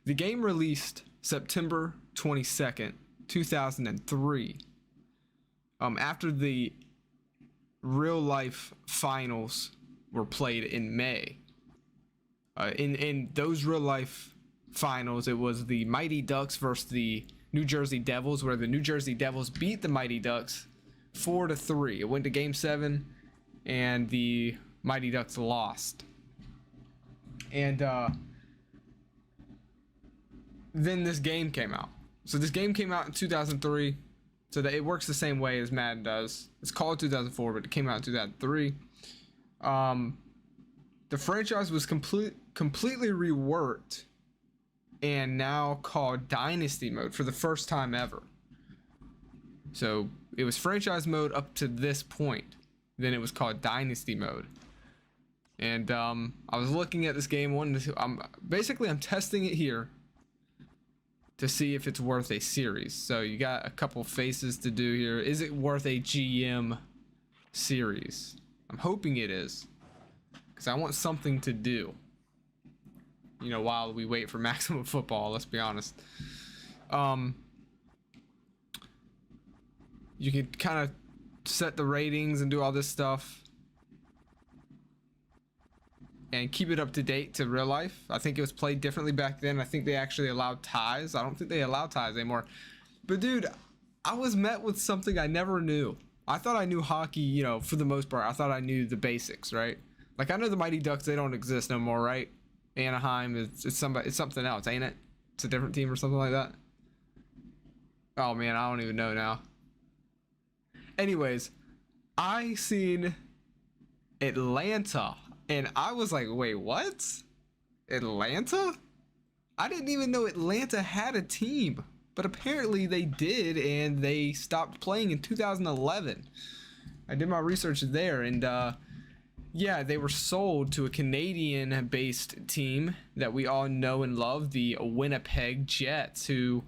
The game released September 22nd, 2003. After the real life finals were played in May. In those real life finals, it was the Mighty Ducks versus the New Jersey Devils, where the New Jersey Devils beat the Mighty Ducks 4-3. It went to Game 7, and the Mighty Ducks lost. And then this game came out. So this game came out in 2003. So that it works the same way as Madden does. It's called 2004, but it came out in 2003. The franchise was completely reworked and now called Dynasty Mode for the first time ever. So it was franchise mode up to this point. Then it was called Dynasty Mode. And I was looking at this game. I'm testing it here to see if it's worth a series. So you got a couple faces to do here. Is it worth a GM series? I'm hoping it is, because I want something to do, you know, while we wait for Maximum Football. Let's be honest. You can kind of set the ratings and do all this stuff and keep it up to date to real life. I think it was played differently back then. I think they actually allowed ties. I don't think they allow ties anymore. But dude, I was met with something I never knew. I thought I knew hockey, you know, for the most part. I thought I knew the basics, right? Like, I know the Mighty Ducks, they don't exist no more, right? Anaheim it's something else, ain't it? It's a different team or something like that. Oh man, I don't even know now. Anyways, I seen Atlanta. And I was like, wait, what? Atlanta? I didn't even know Atlanta had a team. But apparently they did, and they stopped playing in 2011. I did my research there, and yeah, they were sold to a Canadian-based team that we all know and love, the Winnipeg Jets, who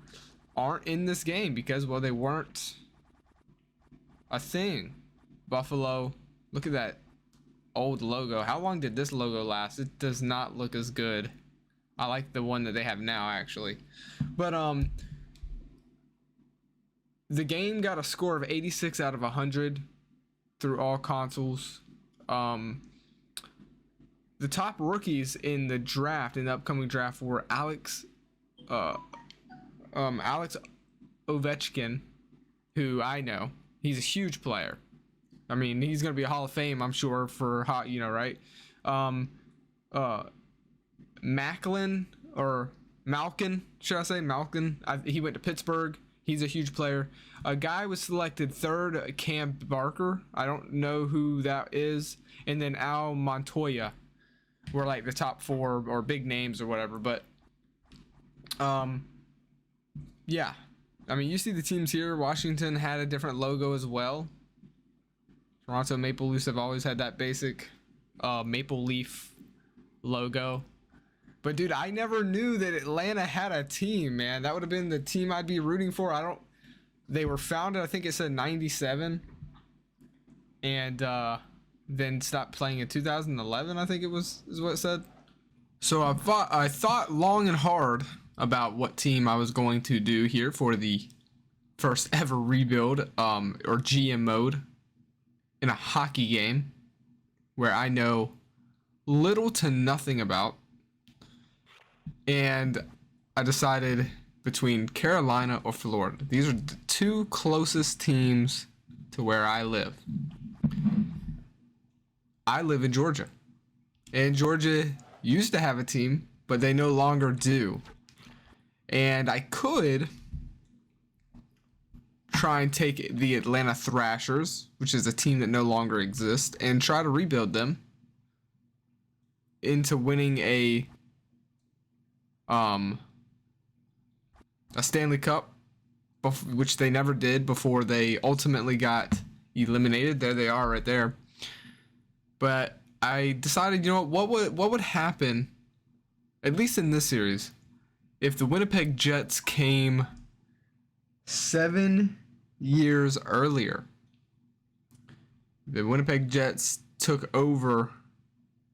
aren't in this game because, well, they weren't a thing. Buffalo, look at that old logo. How long did this logo last? It does not look as good. I like the one that they have now, actually. But the game got a score of 86 out of 100 through all consoles. The top rookies in the draft, in the upcoming draft, were Alex Ovechkin, who I know. He's a huge player. I mean, he's going to be a Hall of Fame, I'm sure, for hot, you know, right? Macklin, or Malkin, should I say? Malkin. He went to Pittsburgh. He's a huge player. A guy was selected third, Cam Barker. I don't know who that is. And then Al Montoya were like the top four or big names or whatever. But, yeah. I mean, you see the teams here. Washington had a different logo as well. Toronto Maple Leafs have always had that basic maple leaf logo. But dude, I never knew that Atlanta had a team, man. That would have been the team I'd be rooting for. They were founded, I think it said 97. And then stopped playing in 2011, I think is what it said. So I thought long and hard about what team I was going to do here for the first ever rebuild or GM mode in a hockey game where I know little to nothing about. And I decided between Carolina or Florida. These are the two closest teams to where I live. I live in Georgia. And Georgia used to have a team, but they no longer do. And I could try and take the Atlanta Thrashers, which is a team that no longer exists, and try to rebuild them into winning a Stanley Cup, which they never did before they ultimately got eliminated. There they are right there. But I decided, you know what would happen, at least in this series, if the Winnipeg Jets came 7 years earlier. The Winnipeg Jets took over,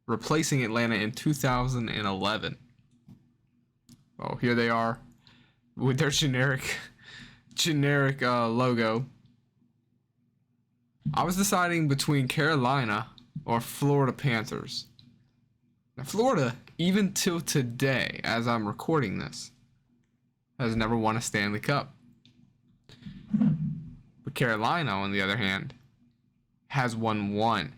replacing Atlanta in 2011. Oh, here they are with their generic logo. I was deciding between Carolina or Florida Panthers. Now, Florida, even till today, as I'm recording this, has never won a Stanley Cup. But Carolina, on the other hand, has won one.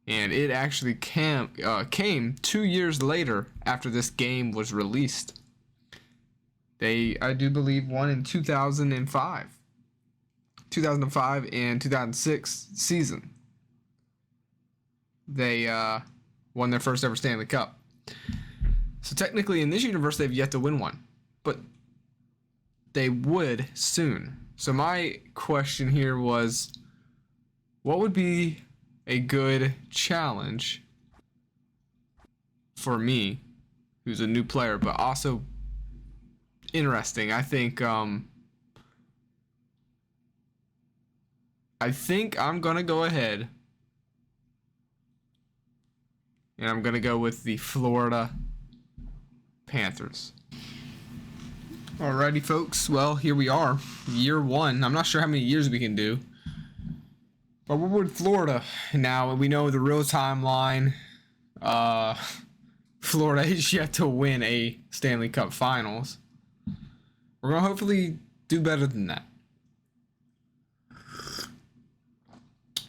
And it actually came 2 years later after this game was released. They, I do believe, won in 2005 and 2006 season. They won their first ever Stanley Cup. So technically in this universe they've yet to win one, but they would soon. So my question here was, what would be a good challenge for me, who's a new player, but also interesting? I think I'm gonna go ahead and I'm gonna go with the Florida Panthers. Alrighty, folks. Well, here we are, year one. I'm not sure how many years we can do, but we're with Florida now. We know the real timeline. Florida is yet to win a Stanley Cup Finals. We're gonna hopefully do better than that.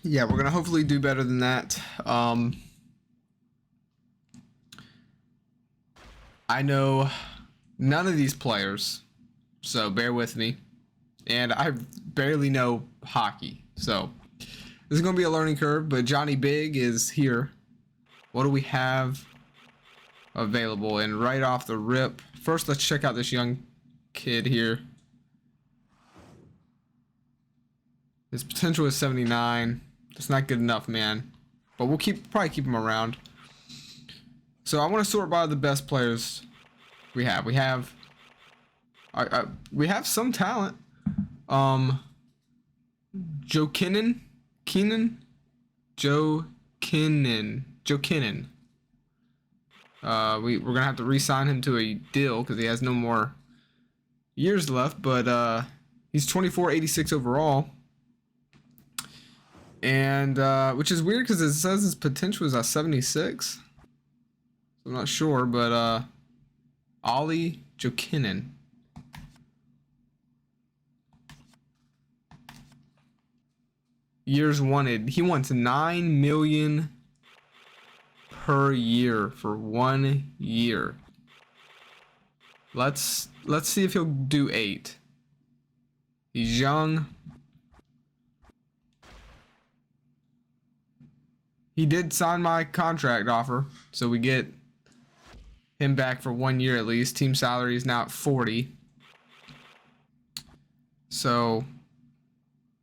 Yeah, we're gonna hopefully do better than that. I know none of these players, so bear with me. And I barely know hockey, so this is going to be a learning curve, but Johnny Big is here. What do we have available? And right off the rip, first let's check out this young kid here. His potential is 79. That's not good enough, man. But we'll probably keep him around. So I want to sort by the best players we have. We have some talent. Joe Kinnan. We're gonna have to re-sign him to a deal because he has no more years left. But he's 24, 86 overall. And which is weird because it says his potential is at 76. I'm not sure, but Ollie Jokinen. Years wanted. He wants $9 million per year for 1 year. Let's see if he'll do 8. He's young. He did sign my contract offer, so we get him back for 1 year at least. Team salary is now at 40. So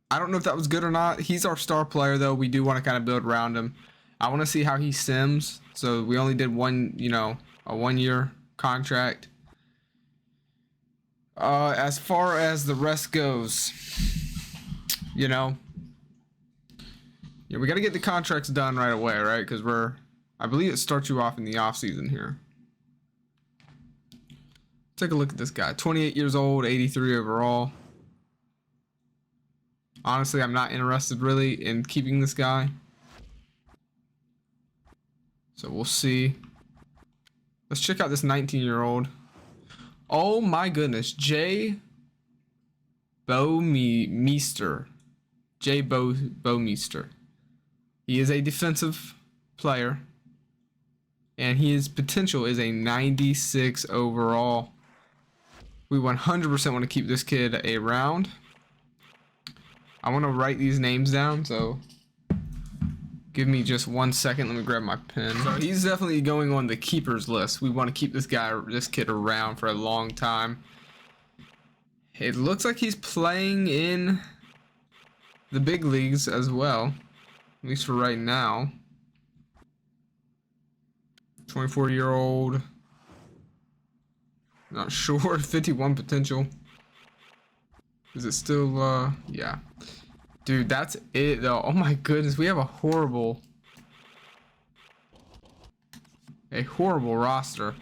I don't know if that was good or not. He's our star player, though. We do want to kind of build around him. I want to see how he sims. So we only did a 1 year contract. As far as the rest goes, we got to get the contracts done right away, right? Because I believe it starts you off in the off season here. Take a look at this guy. 28 years old, 83 overall. Honestly, I'm not interested really in keeping this guy. So we'll see. Let's check out this 19-year-old. Oh my goodness, Jay Bouwmeester. Jay Bouwmeester. He is a defensive player, and his potential is a 96 overall. We 100% want to keep this kid around. I want to write these names down, so give me just 1 second. Let me grab my pen. So he's definitely going on the keepers list. We want to keep this kid around for a long time. It looks like he's playing in the big leagues as well, at least for right now. 24-year-old. Not sure. 51 potential. Is it still, yeah. Dude, that's it though. Oh my goodness, we have a horrible roster.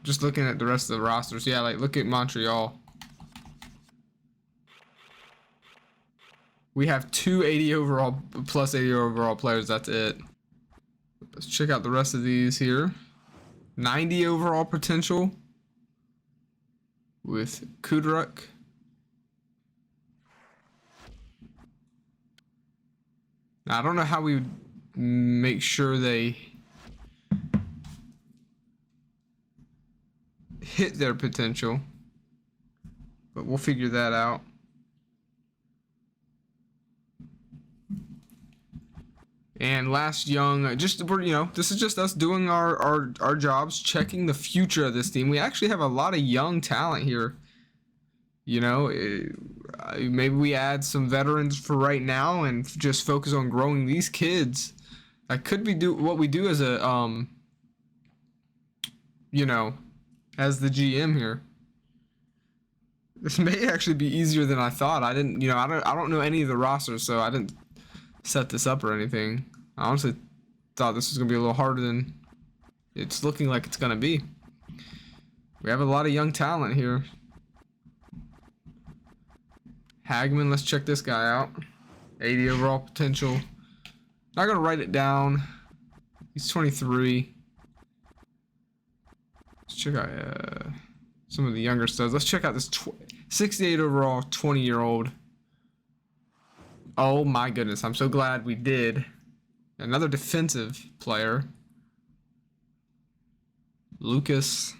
just looking at the rest of the rosters. Yeah, like look at Montreal. We have 280 overall, plus 80 overall players. That's it. Let's check out the rest of these here. 90 overall potential with Kudruk. Now, I don't know how we would make sure they hit their potential, but we'll figure that out. And last young, just we're, you know, this is just us doing our jobs, checking the future of this team. We actually have a lot of young talent here. You know, maybe we add some veterans for right now and just focus on growing these kids. That could be what we do as a you know, as the GM here. This may actually be easier than I thought. I didn't, you know, I don't know any of the rosters, so I didn't set this up or anything. I honestly thought this was gonna be a little harder than it's looking like it's gonna be. We have a lot of young talent here. Hagman, let's check this guy out. 80 overall potential. Not gonna write it down. He's 23. Let's check out some of the younger studs. Let's check out this 68 overall 20-year-old. Oh my goodness, I'm so glad we did. Another defensive player. Lucas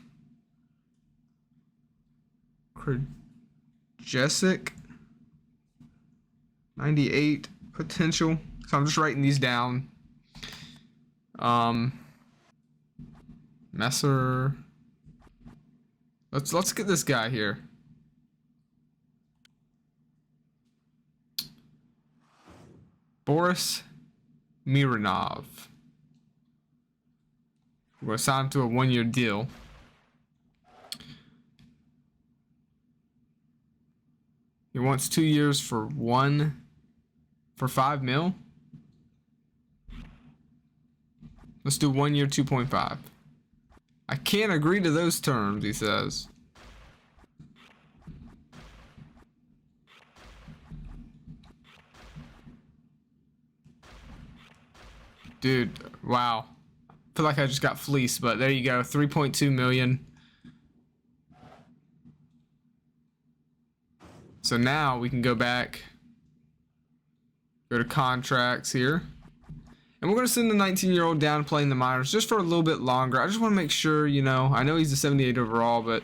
Krajcic. 98 potential. So I'm just writing these down. Messer. Let's get this guy here. Boris Mironov. We're going to sign him to a 1-year deal. He wants 2 years for 5 mil. Let's do 1 year, 2.5. I can't agree to those terms, he says. Dude, wow. I feel like I just got fleeced, but there you go. 3.2 million. So now we can go back, go to contracts here. And we're going to send the 19-year-old down playing the minors just for a little bit longer. I just want to make sure, you know, I know he's a 78 overall, but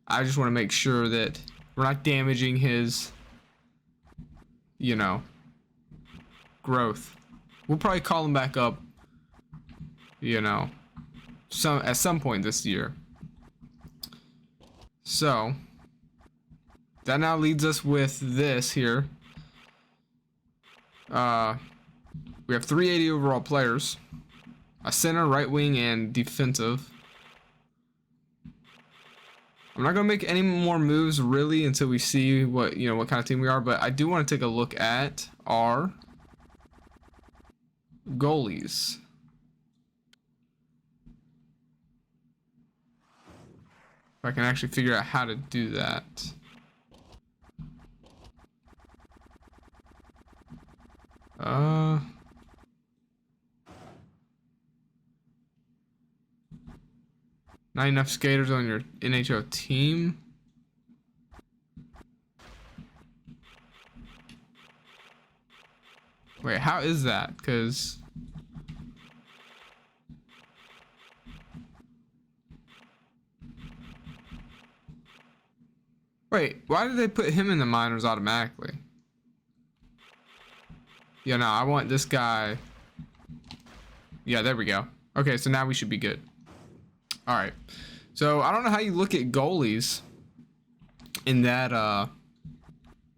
I just want to make sure that we're not damaging his, you know, growth. We'll probably call him back up, you know, at some point this year. So that now leads us with this here. We have 380 overall players, a center, right wing, and defensive. I'm not gonna make any more moves really until we see what kind of team we are, but I do want to take a look at our goalies. If I can actually figure out how to do that. Not enough skaters on your NHL team. Wait, how is that? Because wait, why did they put him in the minors automatically? Yeah, no, I want this guy. Yeah, there we go. Okay, so now we should be good. All right. So I don't know how you look at goalies in that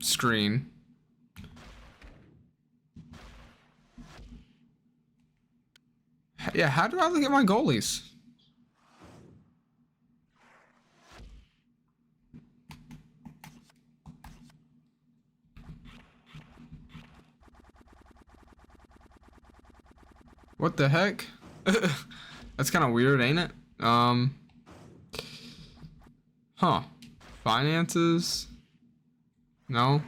screen. Yeah, how do I look at my goalies? What the heck? That's kind of weird, ain't it? Huh. Finances? No.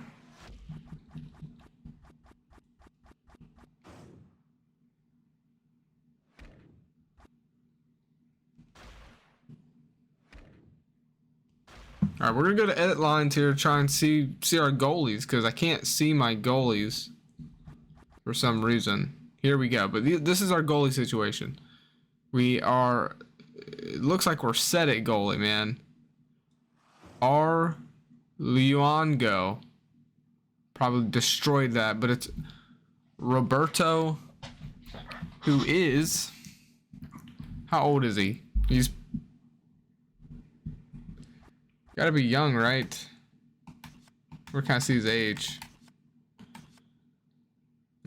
All right, we're gonna go to edit lines here, try and see our goalies, because I can't see my goalies for some reason. Here we go. But this is our goalie situation. We are. It looks like we're set at goalie, man. Our Leongo probably destroyed that, but it's Roberto, who is. How old is he? He's gotta be young, right? Where can I see his age?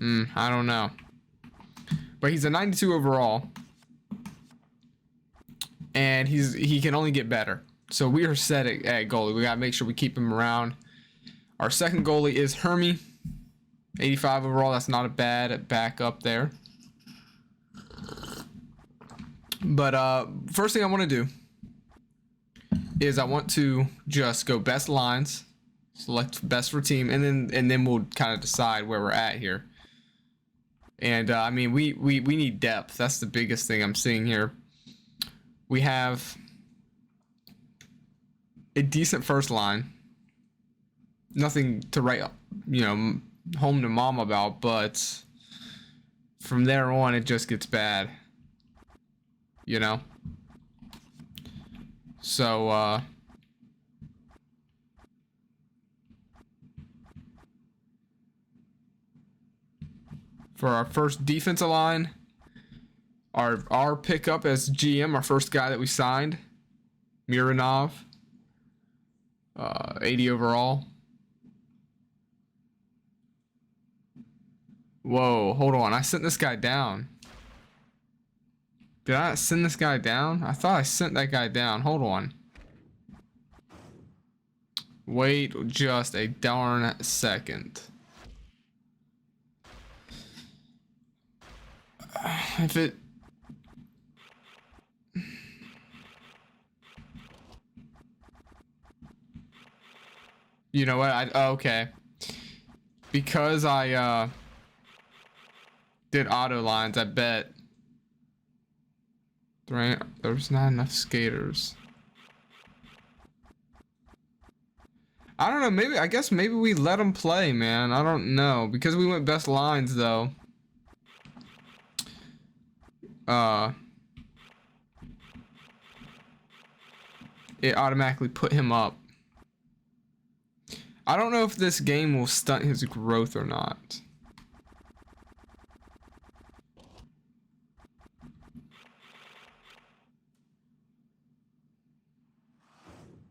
I don't know. But he's a 92 overall. And he can only get better. So we are set at goalie. We gotta make sure we keep him around. Our second goalie is Hermie. 85 overall. That's not a bad backup there. But first thing I want to do is I want to just go best lines, select best for team, and then we'll kind of decide where we're at here. And I mean, we need depth. That's the biggest thing I'm seeing here. We have a decent first line. Nothing to write, home to mom about, but from there on, it just gets bad. So, for our first defensive line, our pickup as GM, our first guy that we signed, Mironov, 80 overall. Whoa, hold on. I sent this guy down. Did I not send this guy down? I thought I sent that guy down. Hold on. Wait just a darn second. If it... You know what? Okay. Because I did auto lines, I bet there's not enough skaters. I don't know, I guess maybe we let them play, man. I don't know. Because we went best lines though. It automatically put him up. I don't know if this game will stunt his growth or not.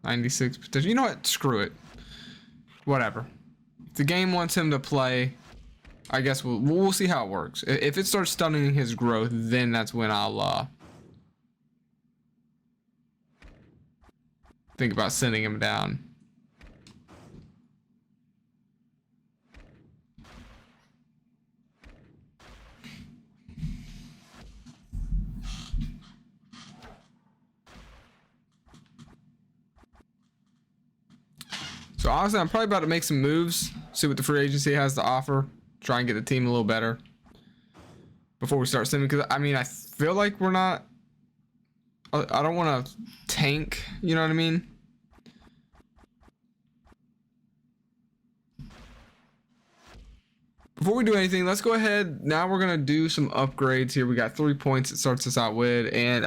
.96 potential. You know what? Screw it. Whatever. If the game wants him to play, I guess we'll see how it works. If it starts stunning his growth, then that's when I'll think about sending him down. So honestly, I'm probably about to make some moves, see what the free agency has to offer, try and get the team a little better before we start sending. Because I mean, I feel like we're not. I don't want to tank. You know what I mean? Before we do anything, let's go ahead. Now we're gonna do some upgrades here. We got 3 points. It starts us out with, and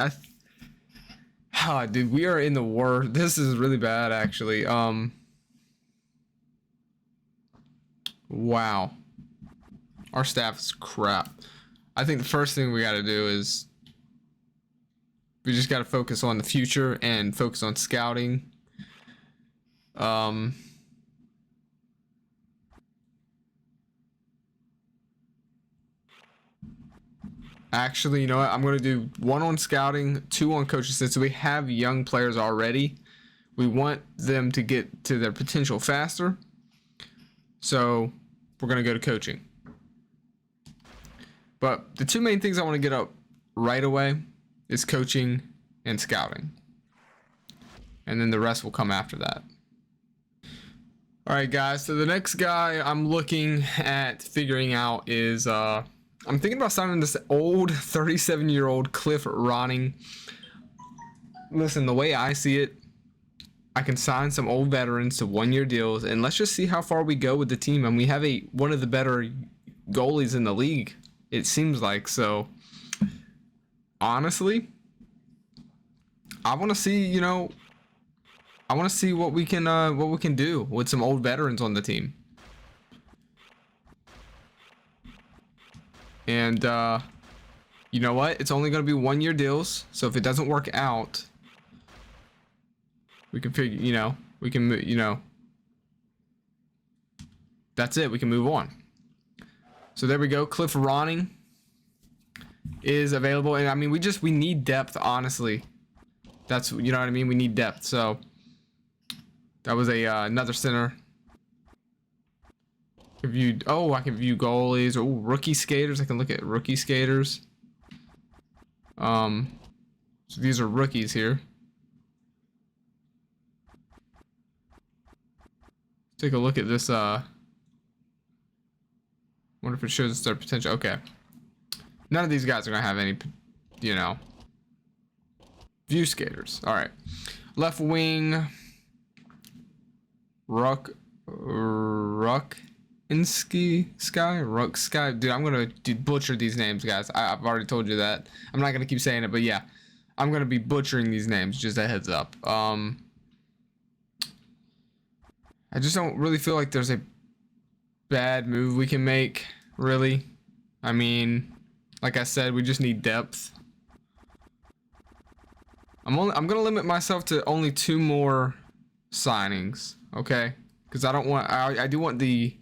dude, we are in the worst. This is really bad, actually. Wow. Our staff is crap. I think the first thing we got to do is we just got to focus on the future and focus on scouting. Actually, you know what? I'm going to do 1 on scouting, 2 on coaching. Since we have young players already, we want them to get to their potential faster. So we're going to go to coaching. But the 2 main things I want to get up right away is coaching and scouting. and then the rest will come after that. All right, guys. So the next guy I'm looking at figuring out is I'm thinking about signing this old 37-year-old Cliff Ronning. Listen, the way I see it, I can sign some old veterans to 1-year deals, and let's just see how far we go with the team. And we have one of the better goalies in the league, it seems like. So honestly, I want to see, you know, I want to see what we can do with some old veterans on the team. And you know what? It's only going to be 1-year deals. So if it doesn't work out, we can figure, you know, we can, you know, that's it. We can move on. So there we go. Cliff Ronning is available. And I mean, we need depth, honestly. That's, you know what I mean? We need depth. So that was another center. I can view goalies or rookie skaters. I can look at rookie skaters. So these are rookies here. Take a look at this. Wonder if it shows their potential. Okay. None of these guys are gonna have any, you know, view skaters. All right. Left wing. Ruck Sky. Dude, I'm gonna butcher these names, guys. I've already told you that. I'm not gonna keep saying it, but yeah, I'm gonna be butchering these names. Just a heads up. I just don't really feel like there's a bad move we can make, really. I mean, like I said, we just need depth. I'm gonna limit myself to only 2 more signings, okay? Because I do want the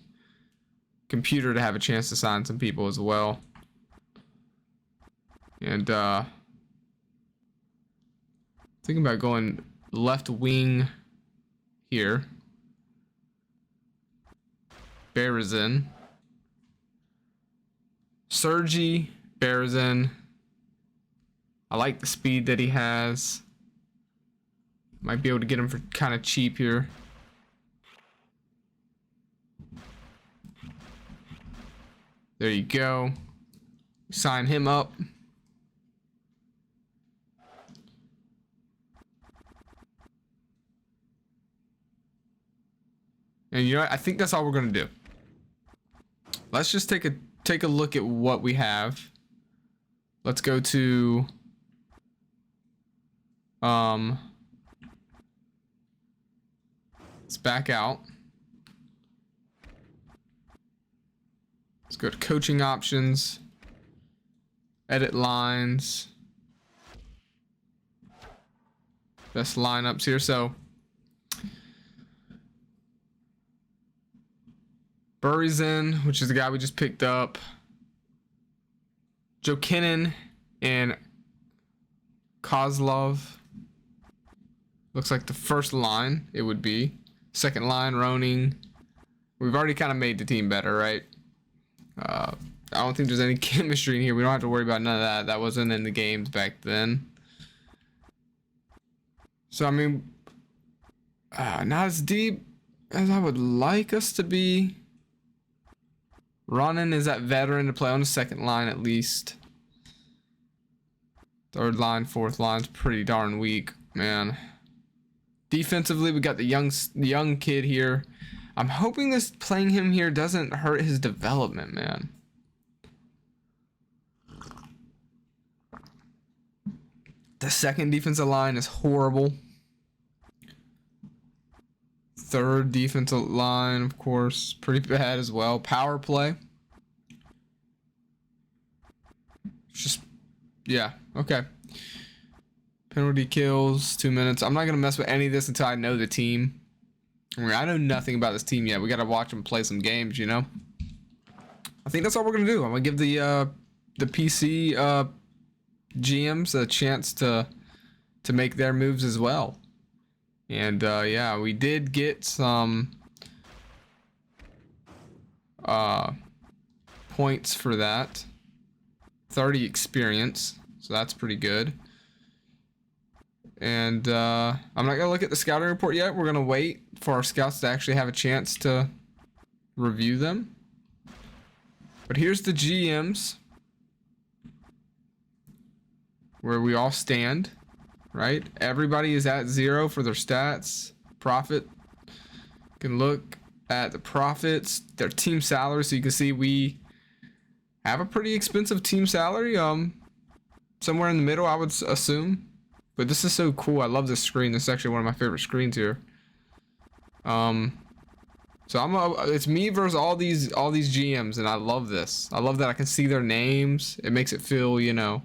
computer to have a chance to sign some people as well. And thinking about going left wing here. Berezin. Sergei Berezin. I like the speed that he has. Might be able to get him for kind of cheap here. There you go. Sign him up. And you know what? I think that's all we're gonna do. Let's just take a look at what we have. Let's go to let's back out. Let's go to coaching options, edit lines, best lineups here. So Berezin, which is the guy we just picked up, Jokinen and Kozlov. Looks like the first line it would be. Second line, Roning. We've already kind of made the team better, right? I don't think there's any chemistry in here. We don't have to worry about none of that. That wasn't in the games back then. So, I mean, not as deep as I would like us to be. Ronan is that veteran to play on the second line at least. Third line, fourth line's pretty darn weak, man. Defensively, we got the young kid here. I'm hoping this playing him here doesn't hurt his development, man. The second defensive line is horrible. Third defensive line, of course, pretty bad as well. Power play. Just, yeah, okay. Penalty kills, 2 minutes. I'm not going to mess with any of this until I know the team. I mean, I know nothing about this team yet. We got to watch them play some games, you know? I think that's all we're going to do. I'm going to give the PC GMs a chance to make their moves as well. And yeah, we did get some points for that. 30 experience, so that's pretty good. And I'm not gonna look at the scouting report yet. We're gonna wait for our scouts to actually have a chance to review them. But here's the GMs, where we all stand, right? Everybody is at 0 for their stats. Profit. You can look at the profits, their team salary, so you can see we have a pretty expensive team salary. Somewhere in the middle, I would assume. But this is so cool. I love this screen. This is actually one of my favorite screens here. So it's me versus all these GMs, and I love this. I love that I can see their names. It makes it feel, you know,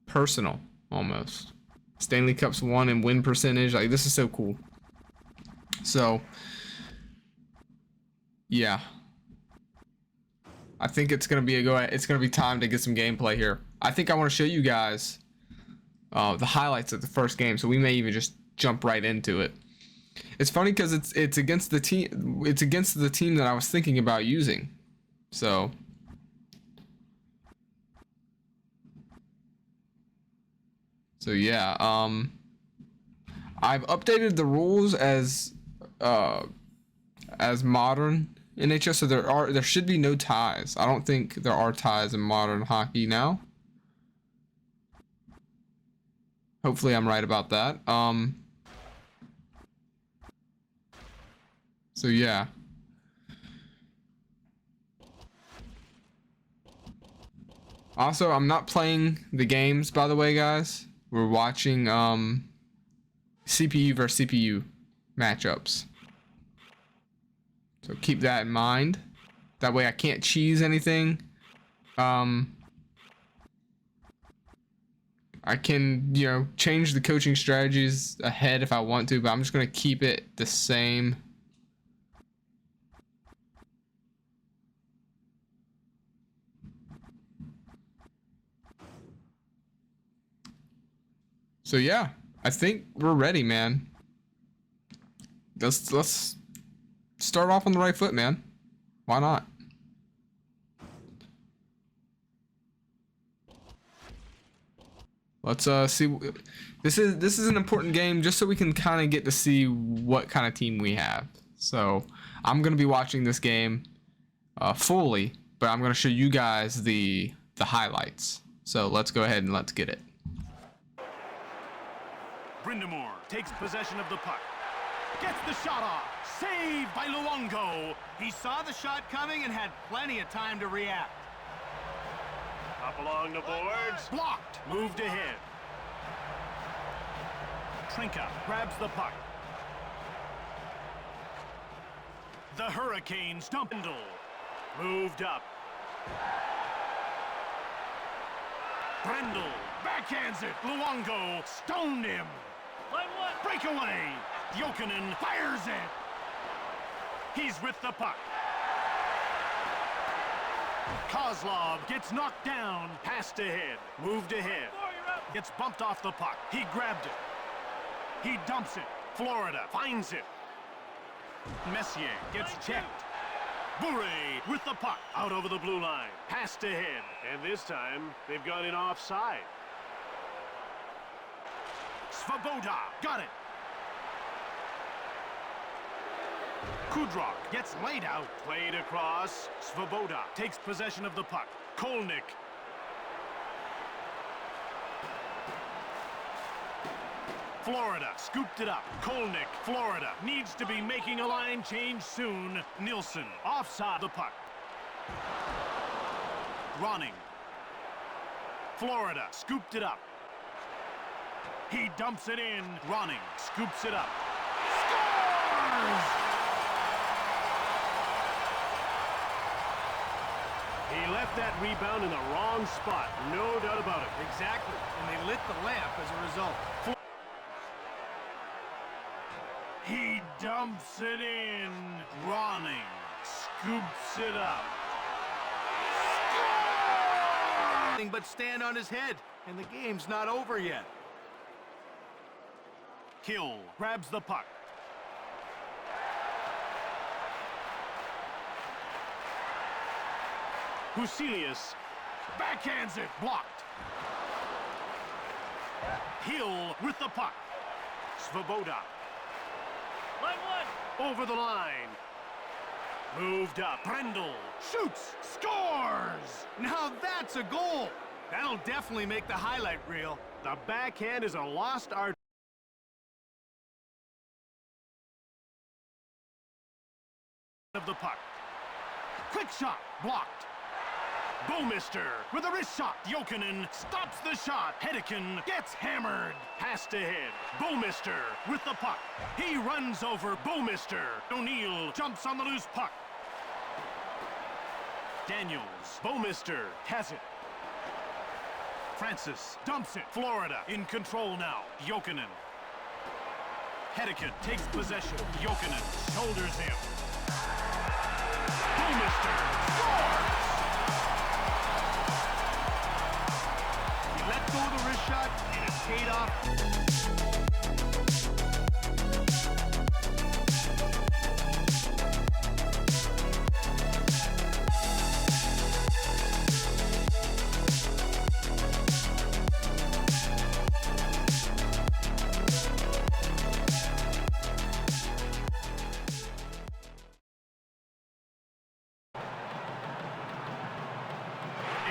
personal almost. Stanley Cups won and win percentage. Like, this is so cool. So yeah, I think it's gonna be it's gonna be time to get some gameplay here. I think I want to show you guys the highlights of the first game, so we may even just jump right into it. It's funny because it's against the team. It's against the team that I was thinking about using. So yeah, I've updated the rules as modern NHL, so there should be no ties. I don't think there are ties in modern hockey now. Hopefully I'm right about that. So yeah. Also, I'm not playing the games, by the way, guys. We're watching CPU versus CPU matchups. So keep that in mind. That way I can't cheese anything. I can, you know, change the coaching strategies ahead if I want to, but I'm just going to keep it the same. So yeah, I think we're ready, man. Let's start off on the right foot, man. Why not? Let's see. This is an important game just so we can kind of get to see what kind of team we have. So I'm gonna be watching this game fully, but I'm gonna show you guys the highlights. So let's go ahead and let's get it. Brindamore takes possession of the puck. Gets the shot off. Saved by Luongo. He saw the shot coming and had plenty of time to react. Up along the boards. Blocked. Moved ahead. Trinka grabs the puck. The Hurricanes dump. Moved up. Brendel backhands it. Luongo stoned him. Breakaway. Jokinen fires it. He's with the puck. Kozlov gets knocked down. Passed ahead. Moved ahead. Gets bumped off the puck. He grabbed it. He dumps it. Florida finds it. Messier gets checked. Bure with the puck. Out over the blue line. Passed ahead. And this time, they've gone in offside. Svoboda got it. Kudrok gets laid out. Played across. Svoboda takes possession of the puck. Kolnick. Florida scooped it up. Kolnick. Florida needs to be making a line change soon. Nilsson offside the puck. Ronning. Florida scooped it up. He dumps it in. Ronning scoops it up. Scores! He left that rebound in the wrong spot. No doubt about it. Exactly. And they lit the lamp as a result. He dumps it in. Ronning scoops it up. Nothing but stand on his head, and the game's not over yet. Hill grabs the puck. Huselius backhands it. Blocked. Hill with the puck. Svoboda. Line one. Over the line. Moved up. Brendel shoots. Scores! Now that's a goal. That'll definitely make the highlight reel. The backhand is a lost art of the puck. Quick shot. Blocked. Bouwmeester with a wrist shot. Jokinen stops the shot. Hedeken gets hammered. Passed ahead. Bouwmeester with the puck. He runs over Bouwmeester. O'Neill jumps on the loose puck. Daniels. Bouwmeester has it. Francis dumps it. Florida in control now. Jokinen. Hedeken takes possession. Jokinen shoulders him. Bouwmeester scores! He let go of the wrist shot, and it paid off.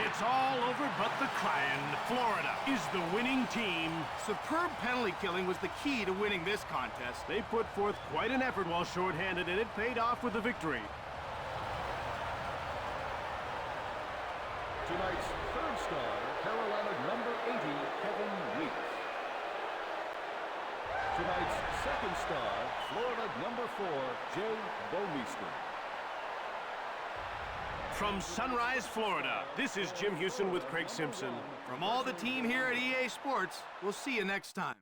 It's all over but the crying. Florida is the winning team. Superb penalty killing was the key to winning this contest. They put forth quite an effort while shorthanded, and it paid off with the victory. Tonight's third star, Carolina number 80, Kevin Weeks. Tonight's second star, Florida number 4, Jay Bouwmeester. From Sunrise, Florida, this is Jim Houston with Craig Simpson. From all the team here at EA Sports, we'll see you next time.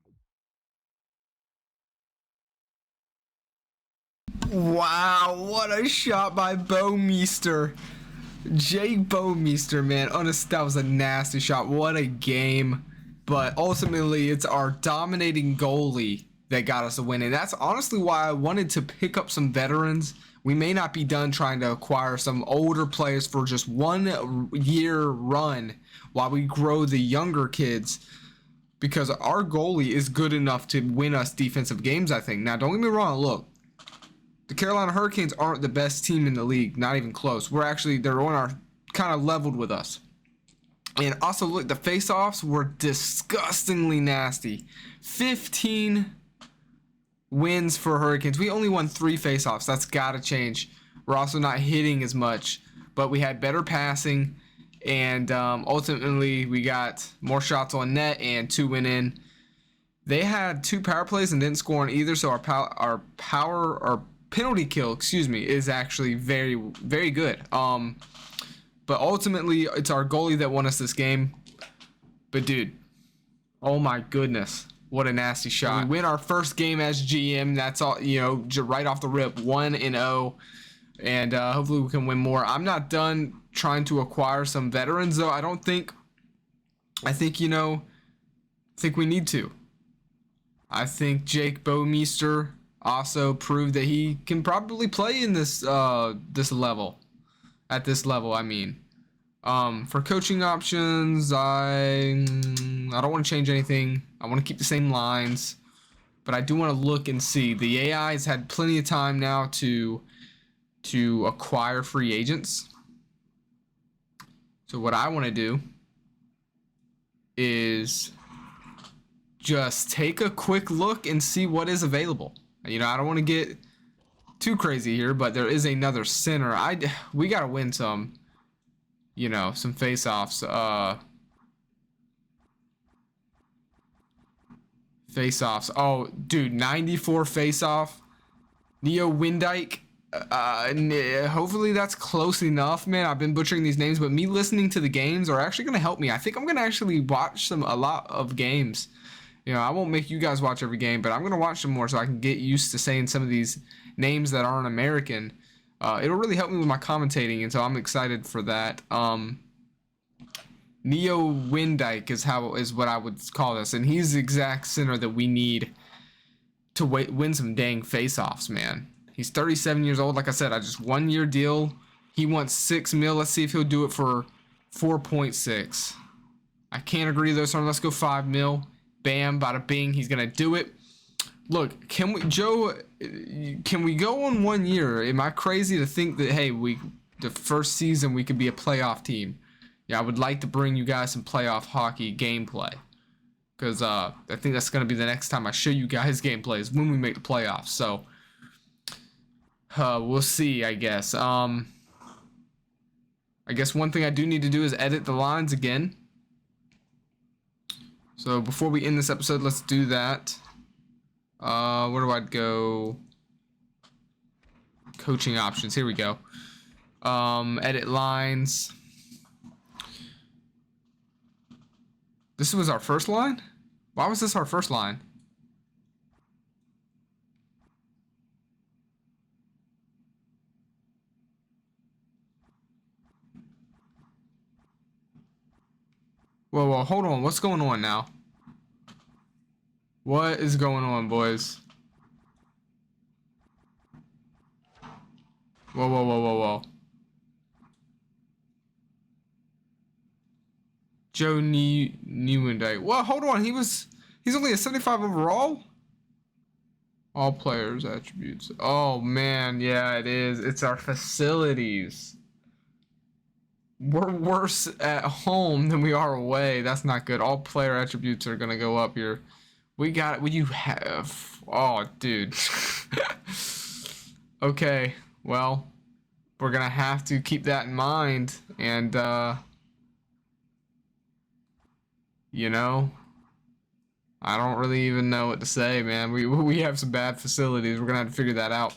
Wow, what a shot by Bouwmeester. Jake Bouwmeester, man. Honest, that was a nasty shot. What a game. But ultimately, it's our dominating goalie that got us a win. And that's honestly why I wanted to pick up some veterans. We may not be done trying to acquire some older players for just 1 year run while we grow the younger kids, because our goalie is good enough to win us defensive games, I think. Now, don't get me wrong. Look, the Carolina Hurricanes aren't the best team in the league, not even close. They're on our kind of leveled with us. And also, look, the face-offs were disgustingly nasty. 15 wins for Hurricanes. We only won 3 face-offs. That's got to change. We're also not hitting as much, but we had better passing, and ultimately we got more shots on net and 2 went in. They had 2 power plays and didn't score on either, so our penalty kill, is actually very, very good. But ultimately, it's our goalie that won us this game. But dude, oh my goodness, what a nasty shot. We win our first game as GM. That's all, right off the rip, 1-0. And hopefully we can win more. I'm not done trying to acquire some veterans, though. I think we need to. I think Jake Bouwmeester also proved that he can probably play in this level. At this level, I mean. For coaching options, I don't want to change anything. I want to keep the same lines, but I do want to look and see. The AI has had plenty of time now to acquire free agents. So what I want to do is just take a quick look and see what is available. I don't want to get too crazy here, but there is another center. We got to win some, some face-offs. Face-offs. Oh, dude, 94 face-off. Neo Windyke. Hopefully that's close enough, man. I've been butchering these names, but me listening to the games are actually going to help me. I think I'm going to actually watch a lot of games. I won't make you guys watch every game, but I'm going to watch them more so I can get used to saying some of these names that aren't American. It'll really help me with my commentating, and so I'm excited for that. Neo Windyke is what I would call this, and he's the exact center that we need to win some dang face-offs, man. He's 37 years old. Like I said, just 1 year deal. He wants $6 million. Let's see if he'll do it for 4.6. I can't agree though, so let's go $5 million. bam, bada bing, he's gonna do it. Look, can we go on 1 year? Am I crazy to think that, hey, the first season we could be a playoff team? Yeah, I would like to bring you guys some playoff hockey gameplay, because I think that's gonna be the next time I show you guys gameplay is when we make the playoffs. So we'll see, I guess. I guess one thing I do need to do is edit the lines again. So before we end this episode, let's do that. Where do I go? Coaching options. Here we go. Edit lines. This was our first line? Why was this our first line? Whoa, hold on. What's going on now? What is going on, boys? Whoa. Joe Nieuwendyk. Well, hold on. He's only a 75 overall? All players attributes. Oh, man. Yeah, it is. It's our facilities. We're worse at home than we are away. That's not good. All player attributes are going to go up here. We got it. What you have? Oh, dude. Okay. Well, we're going to have to keep that in mind. And, you know, I don't really even know what to say, man. We have some bad facilities. We're going to have to figure that out.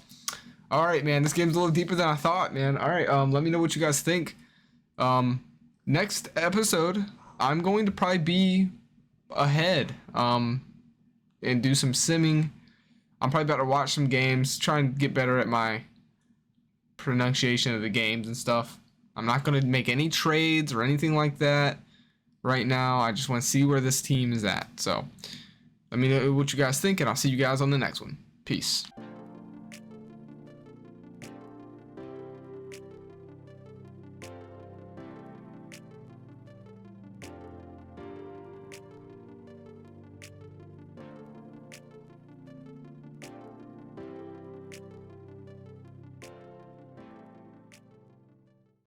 All right, man. This game's a little deeper than I thought, man. All right. Let me know what you guys think. Next episode, I'm going to probably be ahead, and do some simming. I'm probably about to watch some games, try and get better at my pronunciation of the games and stuff. I'm not going to make any trades or anything like that right now. I just want to see where this team is at. So let me know what you guys think, and I'll see you guys on the next one. Peace.